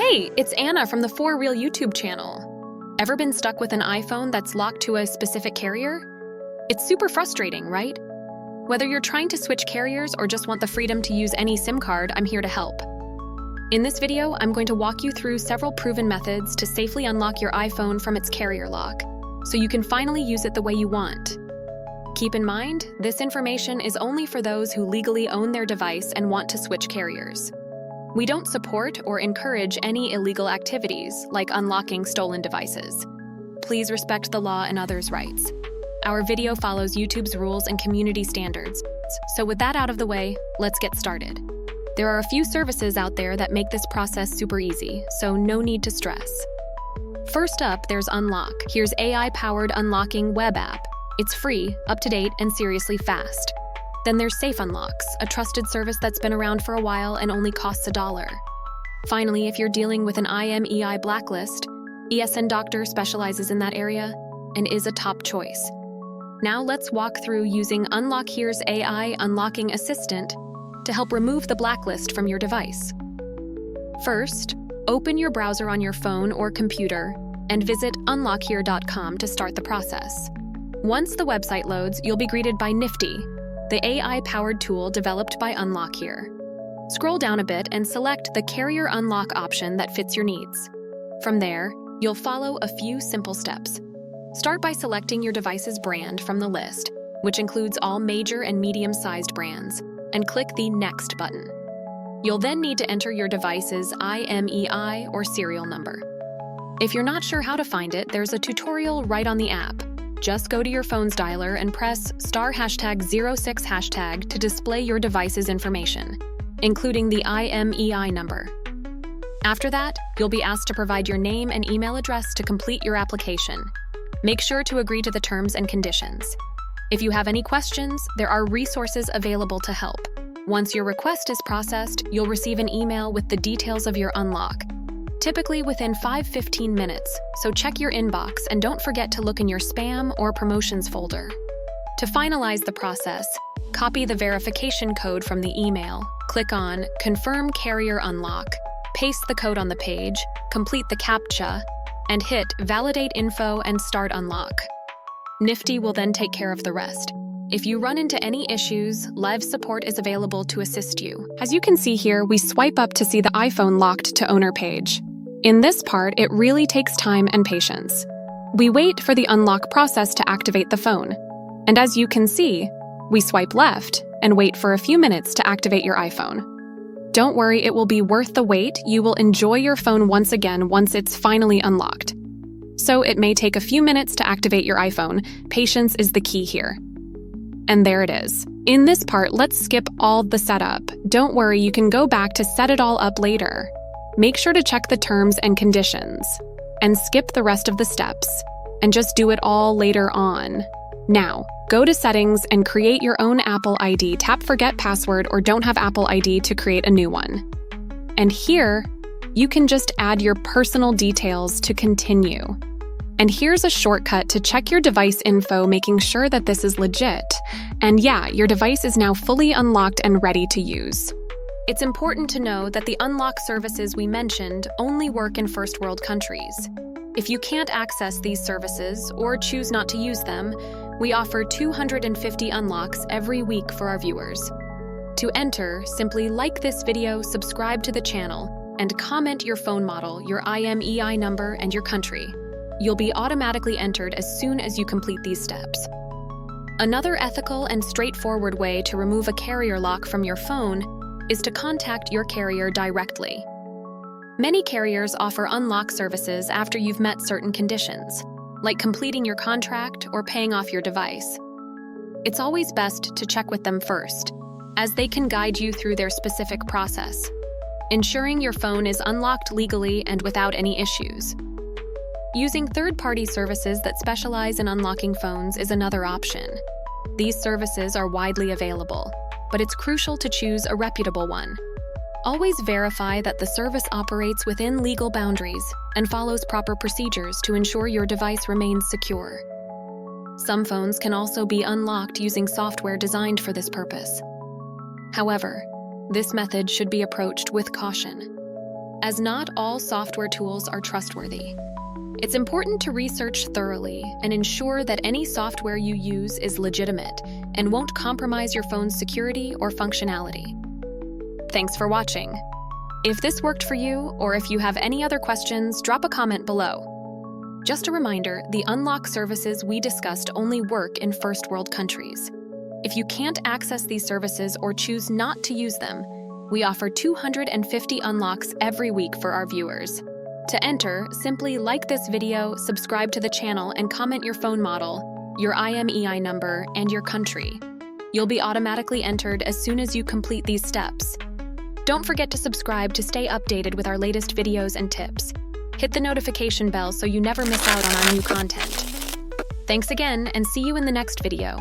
Hey, it's Anna from the For Real YouTube channel. Ever been stuck with an iPhone that's locked to a specific carrier? It's super frustrating, right? Whether you're trying to switch carriers or just want the freedom to use any SIM card, I'm here to help. In this video, I'm going to walk you through several proven methods to safely unlock your iPhone from its carrier lock, so you can finally use it the way you want. Keep in mind, this information is only for those who legally own their device and want to switch carriers. We don't support or encourage any illegal activities, like unlocking stolen devices. Please respect the law and others' rights. Our video follows YouTube's rules and community standards. So with that out of the way, let's get started. There are a few services out there that make this process super easy, so no need to stress. First up, there's Unlock. Here's AI-powered unlocking web app. It's free, up-to-date, and seriously fast. Then there's Safe Unlocks, a trusted service that's been around for a while and only costs $1. Finally, if you're dealing with an IMEI blacklist, ESN Doctor specializes in that area and is a top choice. Now let's walk through using Unlock Here's AI Unlocking Assistant to help remove the blacklist from your device. First, open your browser on your phone or computer and visit unlockhere.com to start the process. Once the website loads, you'll be greeted by Nifty, the AI-powered tool developed by Unlock Here. Scroll down a bit and select the Carrier Unlock option that fits your needs. From there, you'll follow a few simple steps. Start by selecting your device's brand from the list, which includes all major and medium-sized brands, and click the Next button. You'll then need to enter your device's IMEI or serial number. If you're not sure how to find it, there's a tutorial right on the app. Just go to your phone's dialer and press *#06# to display your device's information, including the IMEI number. After that, you'll be asked to provide your name and email address to complete your application. Make sure to agree to the terms and conditions. If you have any questions, there are resources available to help. Once your request is processed, you'll receive an email with the details of your unlock, typically within 5-15 minutes, so check your inbox and don't forget to look in your spam or promotions folder. To finalize the process, copy the verification code from the email, click on Confirm Carrier Unlock, paste the code on the page, complete the CAPTCHA, and hit Validate Info and Start Unlock. Nifty will then take care of the rest. If you run into any issues, live support is available to assist you. As you can see here, we swipe up to see the iPhone locked to owner page. In this part, it really takes time and patience. We wait for the unlock process to activate the phone. And as you can see, we swipe left and wait for a few minutes to activate your iPhone. Don't worry, it will be worth the wait. You will enjoy your phone once again once it's finally unlocked. So it may take a few minutes to activate your iPhone. Patience is the key here. And there it is. In this part, let's skip all the setup. Don't worry, you can go back to set it all up later. Make sure to check the terms and conditions, and skip the rest of the steps, and just do it all later on. Now, go to Settings and create your own Apple ID. Tap Forget Password or don't have Apple ID to create a new one. And here, you can just add your personal details to continue. And here's a shortcut to check your device info, making sure that this is legit. And yeah, your device is now fully unlocked and ready to use. It's important to know that the unlock services we mentioned only work in first world countries. If you can't access these services or choose not to use them, we offer 250 unlocks every week for our viewers. To enter, simply like this video, subscribe to the channel, and comment your phone model, your IMEI number, and your country. You'll be automatically entered as soon as you complete these steps. Another ethical and straightforward way to remove a carrier lock from your phone is to contact your carrier directly. Many carriers offer unlock services after you've met certain conditions, like completing your contract or paying off your device. It's always best to check with them first, as they can guide you through their specific process, ensuring your phone is unlocked legally and without any issues. Using third-party services that specialize in unlocking phones is another option. These services are widely available, but it's crucial to choose a reputable one. Always verify that the service operates within legal boundaries and follows proper procedures to ensure your device remains secure. Some phones can also be unlocked using software designed for this purpose. However, this method should be approached with caution. as not all software tools are trustworthy. It's important to research thoroughly and ensure that any software you use is legitimate and won't compromise your phone's security or functionality. Thanks for watching. If this worked for you, or if you have any other questions, drop a comment below. Just a reminder, the unlock services we discussed only work in first world countries. If you can't access these services or choose not to use them, we offer 250 unlocks every week for our viewers. To enter, simply like this video, subscribe to the channel, and comment your phone model, your IMEI number, and your country. You'll be automatically entered as soon as you complete these steps. Don't forget to subscribe to stay updated with our latest videos and tips. Hit the notification bell so you never miss out on our new content. Thanks again, and see you in the next video.